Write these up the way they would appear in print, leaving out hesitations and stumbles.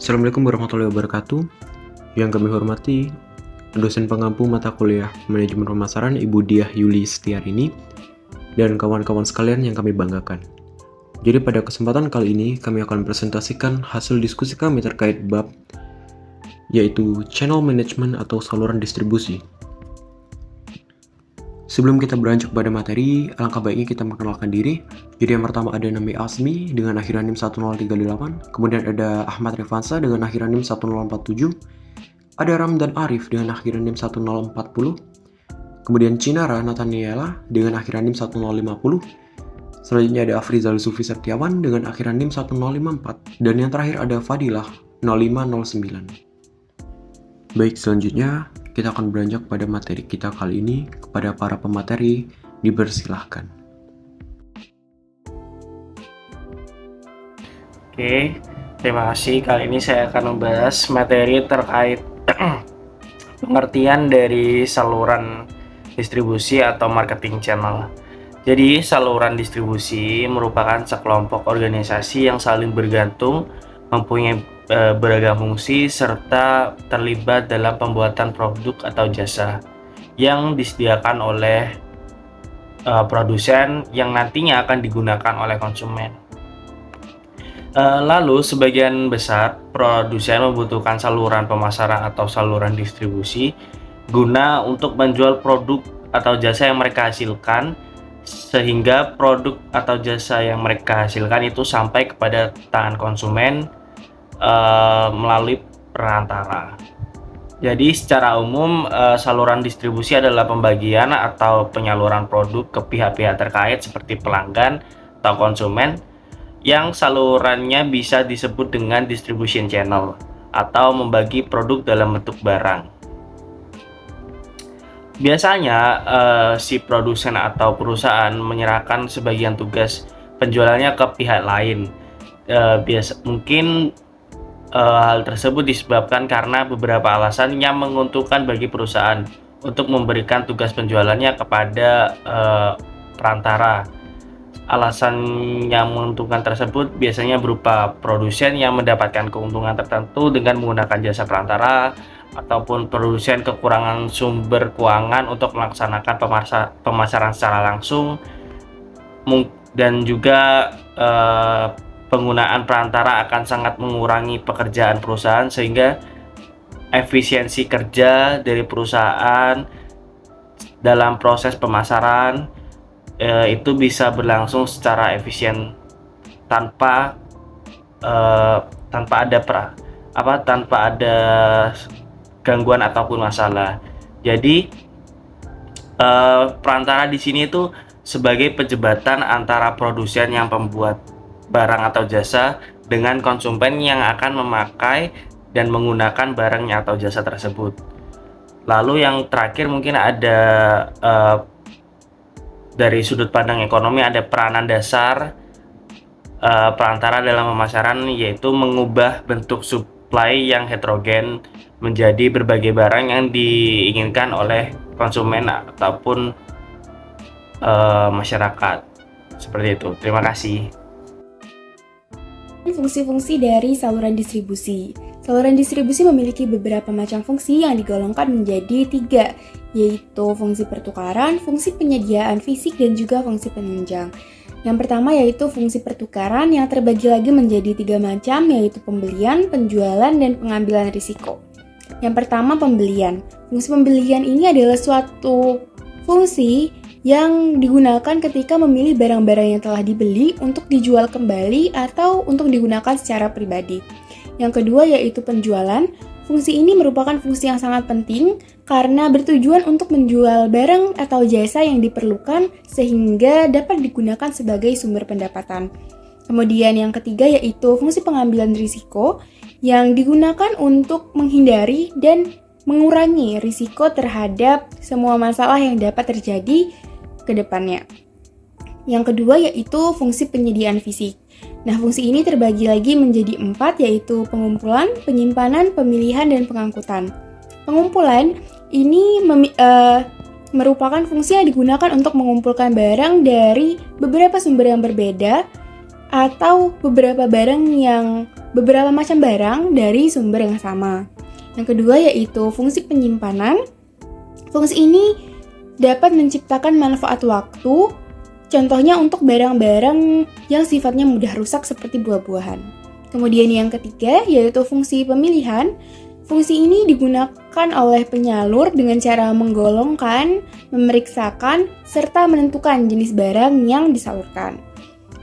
Assalamualaikum warahmatullahi wabarakatuh. Yang kami hormati, dosen pengampu mata kuliah Manajemen Pemasaran Ibu Diah Yuli Setiarini dan kawan-kawan sekalian yang kami banggakan. Jadi pada kesempatan kali ini kami akan presentasikan hasil diskusi kami terkait bab yaitu channel management atau saluran distribusi. Sebelum kita beranjak pada materi, alangkah baiknya kita memperkenalkan diri. Jadi yang pertama ada Nami Asmi dengan akhiran NIM 1038, kemudian ada Ahmad Revansa dengan akhiran NIM 1047, ada Ramdan Arif dengan akhiran NIM 1040, kemudian Cinara Nathaniela dengan akhiran NIM 1050, selanjutnya ada Afrizal Sufi Septiawan dengan akhiran NIM 1054, dan yang terakhir ada Fadilah 0509. Baik, selanjutnya kita akan beranjak pada materi kita kali ini. Kepada para pemateri, dipersilahkan. Oke, terima kasih. Kali ini saya akan membahas materi terkait pengertian dari saluran distribusi atau marketing channel. Jadi, saluran distribusi merupakan sekelompok organisasi yang saling bergantung, mempunyai beragam fungsi, serta terlibat dalam pembuatan produk atau jasa yang disediakan oleh produsen yang nantinya akan digunakan oleh konsumen. Lalu sebagian besar produsen membutuhkan saluran pemasaran atau saluran distribusi guna untuk menjual produk atau jasa yang mereka hasilkan, sehingga produk atau jasa yang mereka hasilkan itu sampai kepada tangan konsumen melalui perantara. Jadi secara umum saluran distribusi adalah pembagian atau penyaluran produk ke pihak-pihak terkait seperti pelanggan atau konsumen, yang salurannya bisa disebut dengan distribution channel atau membagi produk dalam bentuk barang. Biasanya si produsen atau perusahaan menyerahkan sebagian tugas penjualannya ke pihak lain. Mungkin hal tersebut disebabkan karena beberapa alasan yang menguntungkan bagi perusahaan untuk memberikan tugas penjualannya kepada perantara. Alasan yang menguntungkan tersebut biasanya berupa produsen yang mendapatkan keuntungan tertentu dengan menggunakan jasa perantara, ataupun produsen kekurangan sumber keuangan untuk melaksanakan pemasaran secara langsung, dan juga penggunaan perantara akan sangat mengurangi pekerjaan perusahaan, sehingga efisiensi kerja dari perusahaan dalam proses pemasaran itu bisa berlangsung secara efisien tanpa ada gangguan ataupun masalah. Jadi perantara di sini itu sebagai pejebatan antara produsen yang pembuat barang atau jasa dengan konsumen yang akan memakai dan menggunakan barangnya atau jasa tersebut. Lalu yang terakhir mungkin ada dari sudut pandang ekonomi, ada peranan dasar perantara dalam pemasaran, yaitu mengubah bentuk supply yang heterogen menjadi berbagai barang yang diinginkan oleh konsumen ataupun masyarakat. Seperti itu. Terima kasih. Fungsi-fungsi dari saluran distribusi. Saluran distribusi memiliki beberapa macam fungsi yang digolongkan menjadi 3, yaitu fungsi pertukaran, fungsi penyediaan fisik, dan juga fungsi penunjang. Yang pertama yaitu fungsi pertukaran yang terbagi lagi menjadi 3 macam, yaitu pembelian, penjualan, dan pengambilan risiko. Yang pertama, pembelian. Fungsi pembelian ini adalah suatu fungsi yang digunakan ketika memilih barang-barang yang telah dibeli untuk dijual kembali atau untuk digunakan secara pribadi. Yang kedua yaitu penjualan. Fungsi ini merupakan fungsi yang sangat penting karena bertujuan untuk menjual barang atau jasa yang diperlukan sehingga dapat digunakan sebagai sumber pendapatan. Kemudian yang ketiga yaitu fungsi pengambilan risiko yang digunakan untuk menghindari dan mengurangi risiko terhadap semua masalah yang dapat terjadi ke depannya. Yang kedua yaitu fungsi penyediaan fisik. Nah, fungsi ini terbagi lagi menjadi 4, yaitu pengumpulan, penyimpanan, pemilihan, dan pengangkutan. Pengumpulan ini merupakan fungsi yang digunakan untuk mengumpulkan barang dari beberapa sumber yang berbeda atau beberapa barang yang beberapa macam barang dari sumber yang sama. Yang kedua yaitu fungsi penyimpanan. Fungsi ini dapat menciptakan manfaat waktu, contohnya untuk barang-barang yang sifatnya mudah rusak seperti buah-buahan. Kemudian yang ketiga yaitu fungsi pemilihan. Fungsi ini digunakan oleh penyalur dengan cara menggolongkan, memeriksakan, serta menentukan jenis barang yang disalurkan.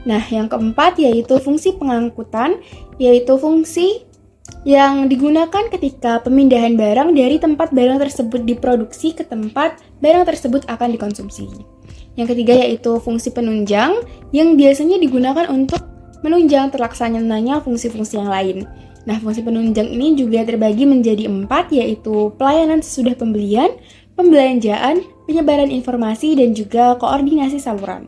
Nah, yang keempat yaitu fungsi pengangkutan, yaitu fungsi yang digunakan ketika pemindahan barang dari tempat barang tersebut diproduksi ke tempat barang tersebut akan dikonsumsi. Yang ketiga yaitu fungsi penunjang, yang biasanya digunakan untuk menunjang terlaksananya fungsi-fungsi yang lain. Nah, fungsi penunjang ini juga terbagi menjadi 4, yaitu pelayanan sesudah pembelian, pembelanjaan, penyebaran informasi, dan juga koordinasi saluran.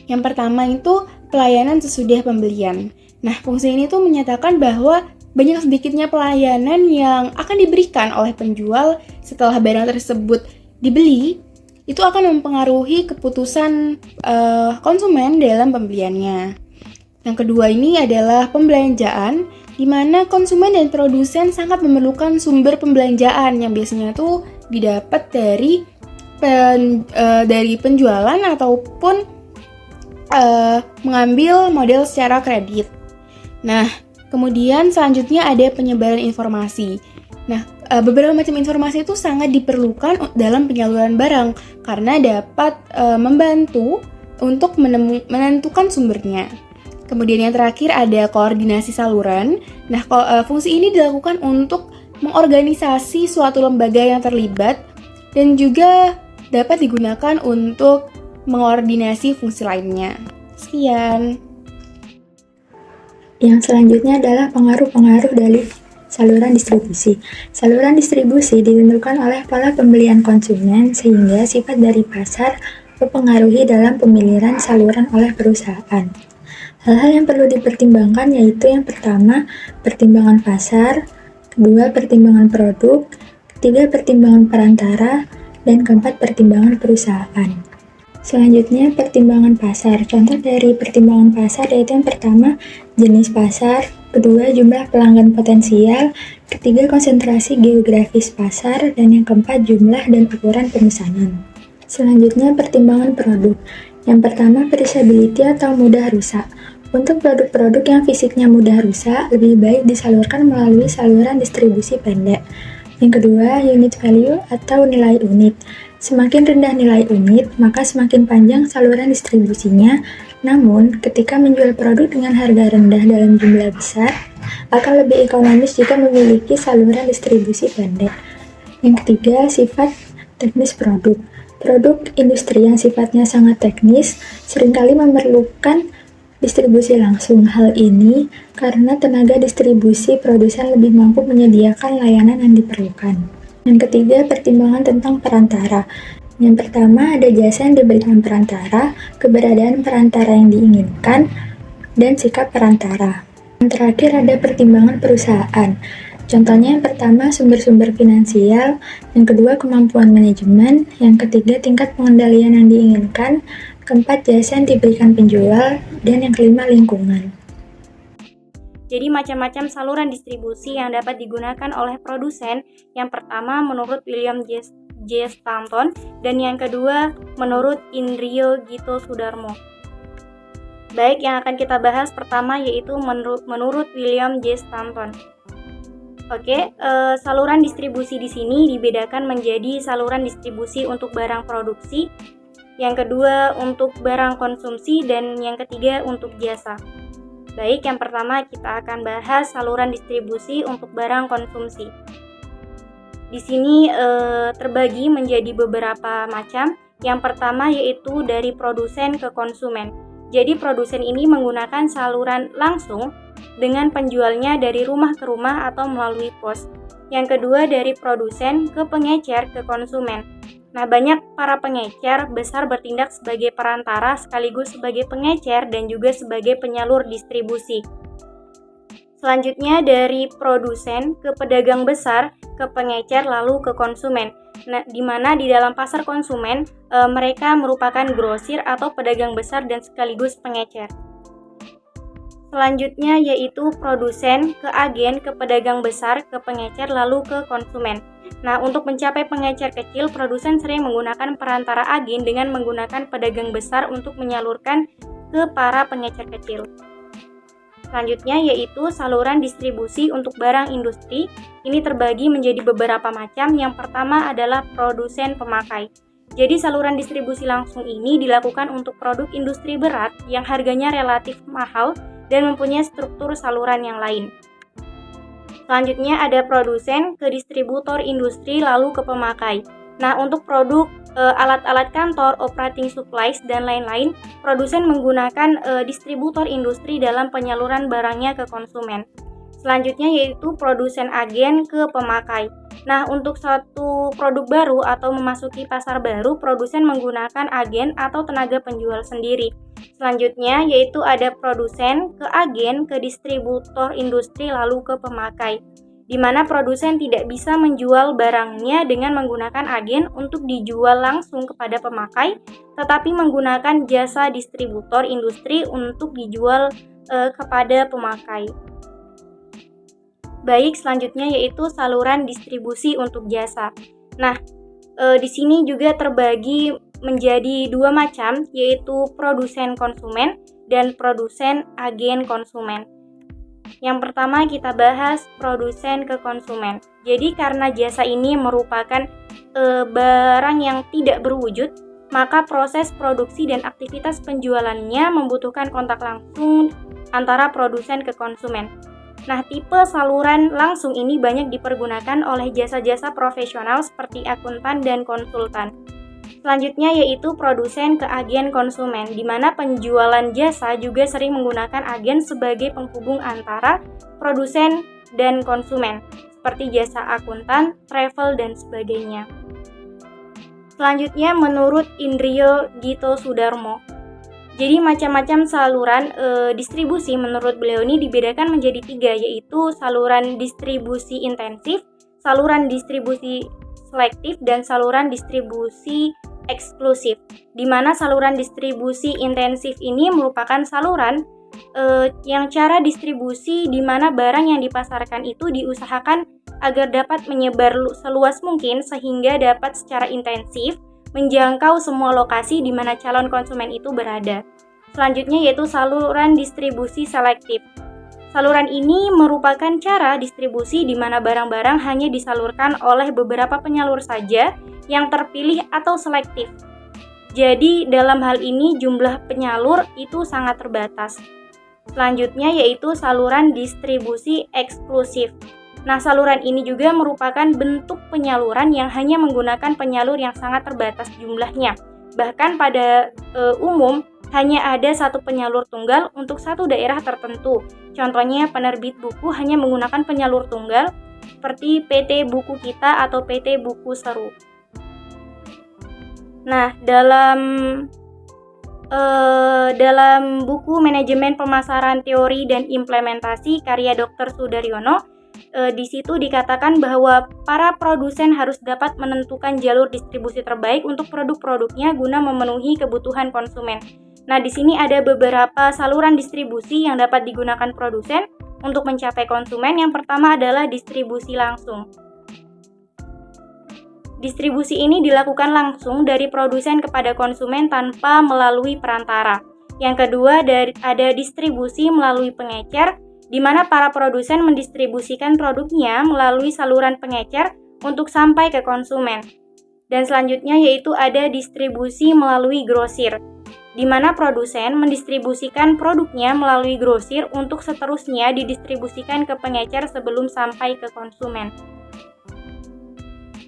Yang pertama itu pelayanan sesudah pembelian. Nah, fungsi ini tuh menyatakan bahwa banyak sedikitnya pelayanan yang akan diberikan oleh penjual setelah barang tersebut dibeli, itu akan mempengaruhi keputusan konsumen dalam pembeliannya. Yang kedua ini adalah pembelanjaan, di mana konsumen dan produsen sangat memerlukan sumber pembelanjaan yang biasanya tuh didapat dari penjualan ataupun mengambil model secara kredit. Nah, kemudian selanjutnya ada penyebaran informasi. Nah, beberapa macam informasi itu sangat diperlukan dalam penyaluran barang karena dapat membantu untuk menentukan sumbernya. Kemudian yang terakhir ada koordinasi saluran. Nah, fungsi ini dilakukan untuk mengorganisasi suatu lembaga yang terlibat dan juga dapat digunakan untuk mengordinasi fungsi lainnya. Sekian. Yang selanjutnya adalah pengaruh-pengaruh dari saluran distribusi. Saluran distribusi ditentukan oleh pola pembelian konsumen sehingga sifat dari pasar mempengaruhi dalam pemilihan saluran oleh perusahaan. Hal-hal yang perlu dipertimbangkan yaitu yang pertama, pertimbangan pasar, kedua, pertimbangan produk, ketiga, pertimbangan perantara, dan keempat, pertimbangan perusahaan. Selanjutnya, pertimbangan pasar. Contoh dari pertimbangan pasar yaitu yang pertama, jenis pasar, kedua, jumlah pelanggan potensial, ketiga, konsentrasi geografis pasar, dan yang keempat, jumlah dan ukuran pemesanan. Selanjutnya, pertimbangan produk. Yang pertama, perishability atau mudah rusak. Untuk produk-produk yang fisiknya mudah rusak, lebih baik disalurkan melalui saluran distribusi pendek. Yang kedua, unit value atau nilai unit. Semakin rendah nilai unit, maka semakin panjang saluran distribusinya. Namun, ketika menjual produk dengan harga rendah dalam jumlah besar, akan lebih ekonomis jika memiliki saluran distribusi pendek. Yang ketiga, sifat teknis produk. Produk industri yang sifatnya sangat teknis seringkali memerlukan distribusi langsung. Hal ini karena tenaga distribusi produsen lebih mampu menyediakan layanan yang diperlukan. Yang ketiga, pertimbangan tentang perantara. Yang pertama, ada jasa yang diberikan perantara, keberadaan perantara yang diinginkan, dan sikap perantara. Yang terakhir, ada pertimbangan perusahaan. Contohnya yang pertama, sumber-sumber finansial, yang kedua, kemampuan manajemen, yang ketiga, tingkat pengendalian yang diinginkan, keempat, jasa yang diberikan penjual, dan yang kelima, lingkungan. Jadi macam-macam saluran distribusi yang dapat digunakan oleh produsen. Yang pertama menurut William J. Stanton dan yang kedua menurut Indrio Gito Sudarmo. Baik, yang akan kita bahas pertama yaitu menurut William J. Stanton. Saluran distribusi di sini dibedakan menjadi saluran distribusi untuk barang produksi, yang kedua untuk barang konsumsi, dan yang ketiga untuk jasa. Baik, yang pertama kita akan bahas saluran distribusi untuk barang konsumsi. Di sini terbagi menjadi beberapa macam. Yang pertama yaitu dari produsen ke konsumen. Jadi produsen ini menggunakan saluran langsung dengan penjualnya dari rumah ke rumah atau melalui pos. Yang kedua dari produsen ke pengecer ke konsumen. Nah, banyak para pengecer besar bertindak sebagai perantara sekaligus sebagai pengecer dan juga sebagai penyalur distribusi. Selanjutnya dari produsen ke pedagang besar, ke pengecer lalu ke konsumen. Nah, di mana di dalam pasar konsumen mereka merupakan grosir atau pedagang besar dan sekaligus pengecer. Selanjutnya yaitu produsen, ke agen, ke pedagang besar, ke pengecer, lalu ke konsumen. Nah, untuk mencapai pengecer kecil, produsen sering menggunakan perantara agen dengan menggunakan pedagang besar untuk menyalurkan ke para pengecer kecil. Selanjutnya yaitu saluran distribusi untuk barang industri. Ini terbagi menjadi beberapa macam. Yang pertama adalah produsen pemakai. Jadi saluran distribusi langsung ini dilakukan untuk produk industri berat yang harganya relatif mahal dan mempunyai struktur saluran yang lain. Selanjutnya ada produsen, ke distributor industri, lalu ke pemakai. Nah, untuk produk alat-alat kantor, operating supplies, dan lain-lain, produsen menggunakan distributor industri dalam penyaluran barangnya ke konsumen. Selanjutnya yaitu produsen agen, ke pemakai. Nah, untuk satu produk baru atau memasuki pasar baru, produsen menggunakan agen atau tenaga penjual sendiri. Selanjutnya yaitu ada produsen, ke agen, ke distributor industri, lalu ke pemakai, di mana produsen tidak bisa menjual barangnya dengan menggunakan agen untuk dijual langsung kepada pemakai, tetapi menggunakan jasa distributor industri untuk dijual kepada pemakai. Baik, selanjutnya yaitu saluran distribusi untuk jasa. Nah, di sini juga terbagi menjadi dua macam, yaitu produsen konsumen dan produsen agen konsumen. Yang pertama kita bahas produsen ke konsumen. Jadi karena jasa ini merupakan barang yang tidak berwujud, maka proses produksi dan aktivitas penjualannya membutuhkan kontak langsung antara produsen ke konsumen. Nah, tipe saluran langsung ini banyak dipergunakan oleh jasa-jasa profesional seperti akuntan dan konsultan. Selanjutnya yaitu produsen ke agen konsumen, di mana penjualan jasa juga sering menggunakan agen sebagai penghubung antara produsen dan konsumen, seperti jasa akuntan, travel, dan sebagainya. Selanjutnya menurut Indrio Gito Sudarmo, jadi macam-macam saluran distribusi menurut beliau ini dibedakan menjadi 3, yaitu saluran distribusi intensif, saluran distribusi selektif, dan saluran distribusi eksklusif. Di mana saluran distribusi intensif ini merupakan saluran yang cara distribusi di mana barang yang dipasarkan itu diusahakan agar dapat menyebar seluas mungkin sehingga dapat secara intensif menjangkau semua lokasi di mana calon konsumen itu berada. Selanjutnya yaitu saluran distribusi selektif. Saluran ini merupakan cara distribusi di mana barang-barang hanya disalurkan oleh beberapa penyalur saja yang terpilih atau selektif. Jadi dalam hal ini jumlah penyalur itu sangat terbatas. Selanjutnya yaitu saluran distribusi eksklusif. Nah, saluran ini juga merupakan bentuk penyaluran yang hanya menggunakan penyalur yang sangat terbatas jumlahnya. Bahkan pada umum hanya ada satu penyalur tunggal untuk satu daerah tertentu. Contohnya penerbit buku hanya menggunakan penyalur tunggal seperti PT Buku Kita atau PT Buku Seru. Nah, dalam buku Manajemen Pemasaran Teori dan Implementasi karya Dr. Sudaryono, di situ dikatakan bahwa para produsen harus dapat menentukan jalur distribusi terbaik untuk produk-produknya guna memenuhi kebutuhan konsumen. Nah, di sini ada beberapa saluran distribusi yang dapat digunakan produsen untuk mencapai konsumen. Yang pertama adalah distribusi langsung. Distribusi ini dilakukan langsung dari produsen kepada konsumen tanpa melalui perantara. Yang kedua ada distribusi melalui pengecer, di mana para produsen mendistribusikan produknya melalui saluran pengecer untuk sampai ke konsumen. Dan selanjutnya yaitu ada distribusi melalui grosir, di mana produsen mendistribusikan produknya melalui grosir untuk seterusnya didistribusikan ke pengecer sebelum sampai ke konsumen.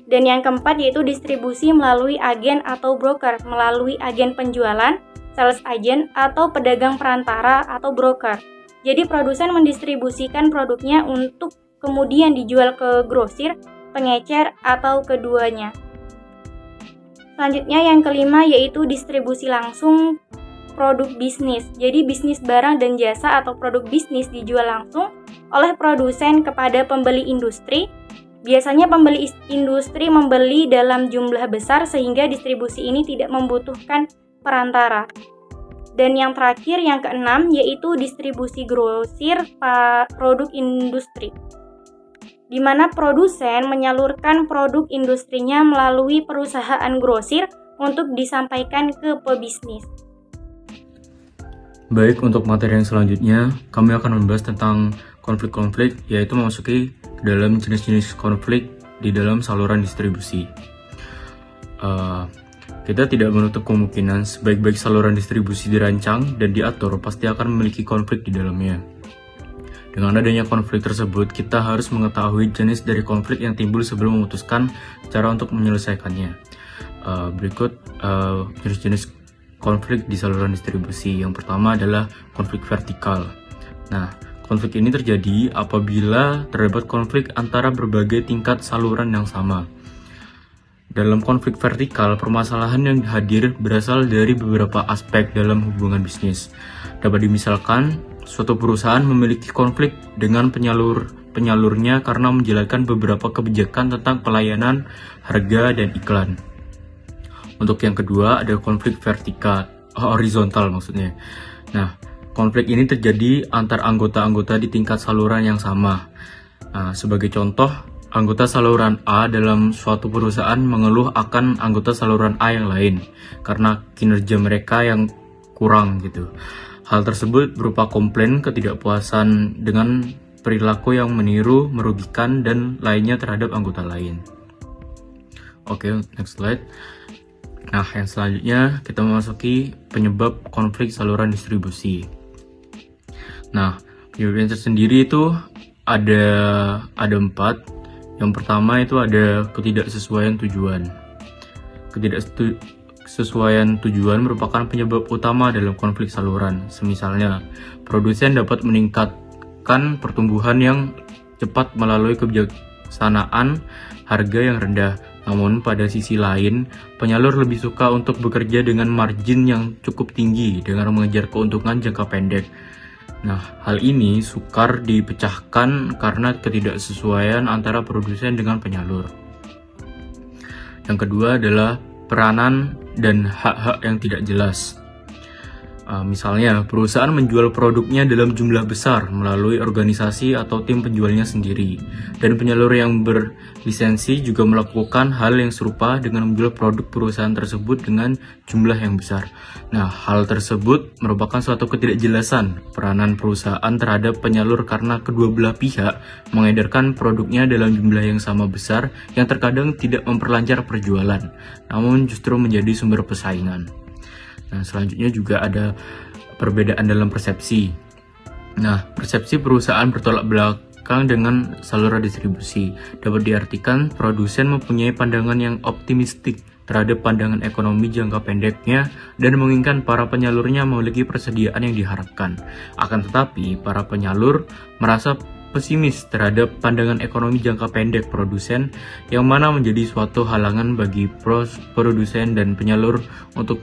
Dan yang keempat yaitu distribusi melalui agen atau broker, melalui agen penjualan, sales agent, atau pedagang perantara atau broker. Jadi produsen mendistribusikan produknya untuk kemudian dijual ke grosir, pengecer, atau keduanya. Selanjutnya yang kelima yaitu distribusi langsung produk bisnis. Jadi bisnis barang dan jasa atau produk bisnis dijual langsung oleh produsen kepada pembeli industri. Biasanya pembeli industri membeli dalam jumlah besar sehingga distribusi ini tidak membutuhkan perantara. Dan yang terakhir, yang keenam, yaitu distribusi grosir produk industri, di mana produsen menyalurkan produk industrinya melalui perusahaan grosir untuk disampaikan ke pebisnis. Baik, untuk materi yang selanjutnya, kami akan membahas tentang konflik-konflik, yaitu memasuki dalam jenis-jenis konflik di dalam saluran distribusi. Kita tidak menutup kemungkinan sebaik-baik saluran distribusi dirancang dan diatur pasti akan memiliki konflik di dalamnya. Dengan adanya konflik tersebut, kita harus mengetahui jenis dari konflik yang timbul sebelum memutuskan cara untuk menyelesaikannya. Berikut jenis-jenis konflik di saluran distribusi. Yang pertama adalah konflik vertikal. Nah, konflik ini terjadi apabila terdapat konflik antara berbagai tingkat saluran yang sama. Dalam konflik vertikal, permasalahan yang hadir berasal dari beberapa aspek dalam hubungan bisnis. Dapat dimisalkan, suatu perusahaan memiliki konflik dengan penyalurnya karena menjalankan beberapa kebijakan tentang pelayanan, harga, dan iklan. Untuk yang kedua, ada konflik horizontal maksudnya. Nah, konflik ini terjadi antar anggota-anggota di tingkat saluran yang sama. Sebagai contoh, anggota saluran A dalam suatu perusahaan mengeluh akan anggota saluran A yang lain karena kinerja mereka yang kurang gitu. Hal tersebut berupa komplain ketidakpuasan dengan perilaku yang meniru, merugikan, dan lainnya terhadap anggota lain. Oke, next slide. Nah, yang selanjutnya kita memasuki penyebab konflik saluran distribusi. Nah, penyebabnya tersendiri itu ada 4. Yang pertama itu ada ketidaksesuaian tujuan. Ketidaksesuaian tujuan merupakan penyebab utama dalam konflik saluran. Semisalnya, produsen dapat meningkatkan pertumbuhan yang cepat melalui kebijaksanaan harga yang rendah. Namun pada sisi lain, penyalur lebih suka untuk bekerja dengan margin yang cukup tinggi dengan mengejar keuntungan jangka pendek. Nah, hal ini sukar dipecahkan karena ketidaksesuaian antara produsen dengan penyalur. Yang kedua adalah peranan dan hak-hak yang tidak jelas. Misalnya, perusahaan menjual produknya dalam jumlah besar melalui organisasi atau tim penjualnya sendiri, dan penyalur yang berlisensi juga melakukan hal yang serupa dengan menjual produk perusahaan tersebut dengan jumlah yang besar. Nah, hal tersebut merupakan suatu ketidakjelasan peranan perusahaan terhadap penyalur karena kedua belah pihak mengedarkan produknya dalam jumlah yang sama besar yang terkadang tidak memperlancar perjualan, namun justru menjadi sumber persaingan. Nah, selanjutnya juga ada perbedaan dalam persepsi. Nah, persepsi perusahaan bertolak belakang dengan saluran distribusi. Dapat diartikan produsen mempunyai pandangan yang optimistik terhadap pandangan ekonomi jangka pendeknya dan menginginkan para penyalurnya memiliki persediaan yang diharapkan. Akan tetapi, para penyalur merasa pesimis terhadap pandangan ekonomi jangka pendek produsen, yang mana menjadi suatu halangan bagi produsen dan penyalur untuk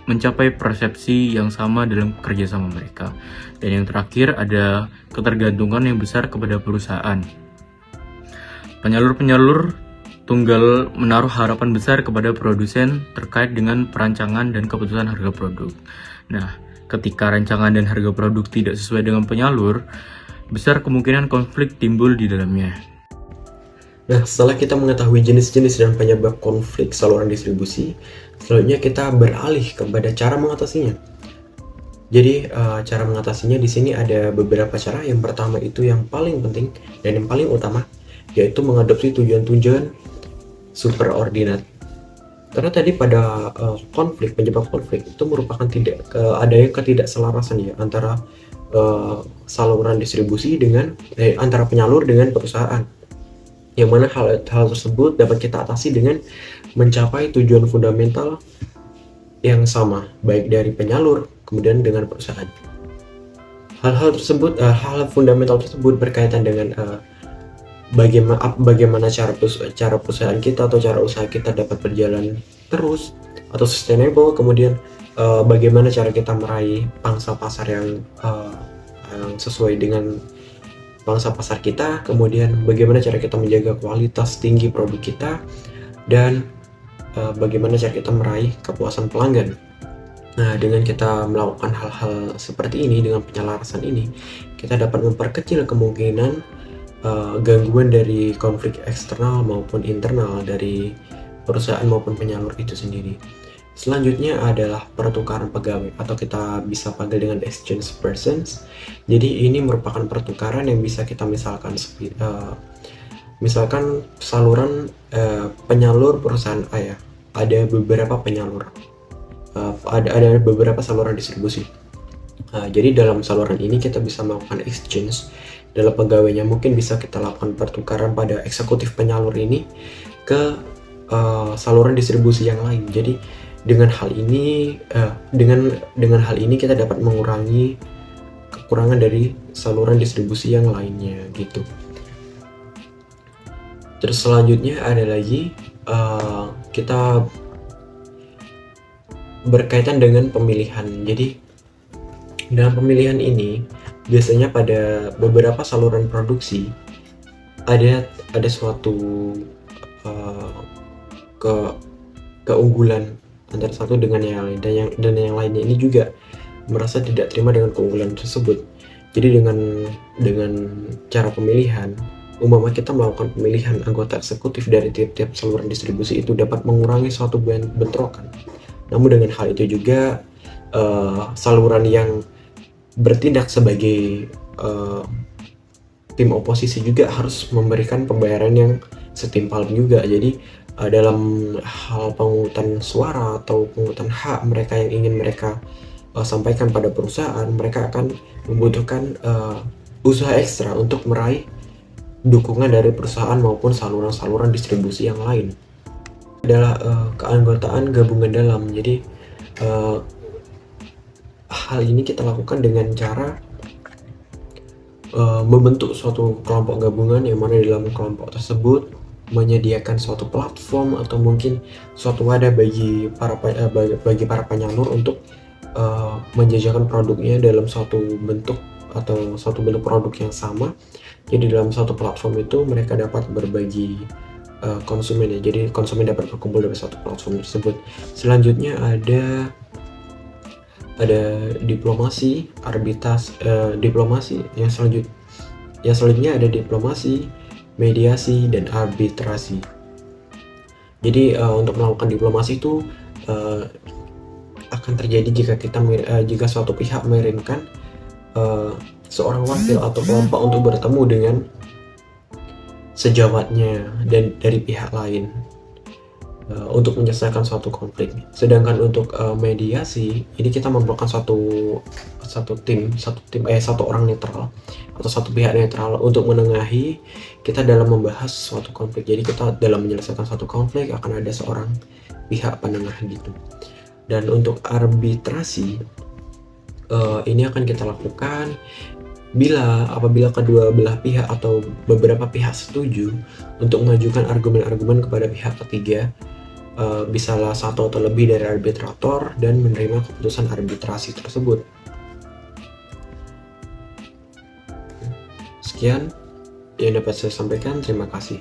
mencapai persepsi yang sama dalam kerjasama mereka. Dan yang terakhir ada ketergantungan yang besar kepada perusahaan. Penyalur-penyalur tunggal menaruh harapan besar kepada produsen terkait dengan perancangan dan keputusan harga produk. Nah, ketika rancangan dan harga produk tidak sesuai dengan penyalur, besar kemungkinan konflik timbul di dalamnya. Nah, setelah kita mengetahui jenis-jenis dan penyebab konflik saluran distribusi, selanjutnya kita beralih kepada cara mengatasinya. Jadi, cara mengatasinya di sini ada beberapa cara. Yang pertama itu yang paling penting dan yang paling utama, yaitu mengadopsi tujuan-tujuan superordinat. Karena tadi pada penyebab konflik itu merupakan adanya ketidakselarasan ya antara saluran distribusi dengan antara penyalur dengan perusahaan. Yang mana hal tersebut dapat kita atasi dengan mencapai tujuan fundamental yang sama, baik dari penyalur kemudian dengan perusahaan. Hal fundamental tersebut berkaitan dengan bagaimana cara perusahaan kita atau cara usaha kita dapat berjalan terus atau sustainable, kemudian bagaimana cara kita meraih pangsa pasar yang sesuai dengan pangsa pasar kita, kemudian bagaimana cara kita menjaga kualitas tinggi produk kita, dan bagaimana cara kita meraih kepuasan pelanggan. Nah, dengan kita melakukan hal-hal seperti ini, dengan penyelarasan ini, kita dapat memperkecil kemungkinan gangguan dari konflik eksternal maupun internal dari perusahaan maupun penyalur itu sendiri. Selanjutnya adalah pertukaran pegawai atau kita bisa panggil dengan exchange persons. Jadi ini merupakan pertukaran yang bisa kita misalkan misalkan saluran penyalur perusahaan A ya, ada beberapa penyalur, ada beberapa saluran distribusi. Jadi dalam saluran ini kita bisa melakukan exchange dalam pegawainya. Mungkin bisa kita lakukan pertukaran pada eksekutif penyalur ini ke saluran distribusi yang lain. Jadi dengan hal ini kita dapat mengurangi kekurangan dari saluran distribusi yang lainnya gitu. Terus selanjutnya ada lagi kita berkaitan dengan pemilihan. Jadi dalam pemilihan ini biasanya pada beberapa saluran produksi ada suatu keunggulan antara satu dengan yang lain, dan yang lainnya ini juga merasa tidak terima dengan keunggulan tersebut. Jadi dengan cara pemilihan, umpama kita melakukan pemilihan anggota eksekutif dari tiap-tiap saluran distribusi itu dapat mengurangi suatu bentrokan. Namun dengan hal itu juga saluran yang bertindak sebagai tim oposisi juga harus memberikan pembayaran yang setimpal juga. Jadi dalam hal pemungutan suara atau pemungutan hak mereka yang ingin mereka sampaikan pada perusahaan, mereka akan membutuhkan usaha ekstra untuk meraih dukungan dari perusahaan maupun saluran-saluran distribusi yang lain. Adalah keanggotaan gabungan dalam. Jadi hal ini kita lakukan dengan cara membentuk suatu kelompok gabungan, yang mana di dalam kelompok tersebut menyediakan suatu platform atau mungkin suatu wadah bagi para penyalur untuk menjajakan produknya dalam suatu bentuk atau suatu bentuk produk yang sama. Jadi dalam suatu platform itu mereka dapat berbagi konsumen ya. Jadi konsumen dapat berkumpul dari satu platform tersebut. Selanjutnya ada diplomasi, diplomasi. Yang selanjutnya ada diplomasi, mediasi, dan arbitrasi. Jadi untuk melakukan diplomasi itu akan terjadi jika suatu pihak mengirimkan seorang wakil atau kelompok untuk bertemu dengan sejawatnya dan dari pihak lain untuk menyelesaikan suatu konflik. Sedangkan untuk mediasi ini kita memerlukan satu orang netral atau satu pihak netral untuk menengahi kita dalam membahas suatu konflik. Jadi kita dalam menyelesaikan suatu konflik akan ada seorang pihak penengah gitu. Dan untuk arbitrasi ini akan kita lakukan apabila kedua belah pihak atau beberapa pihak setuju untuk mengajukan argumen-argumen kepada pihak ketiga, bisalah satu atau lebih dari arbitrator, dan menerima keputusan arbitrasi tersebut. Sekian yang dapat saya sampaikan, terima kasih.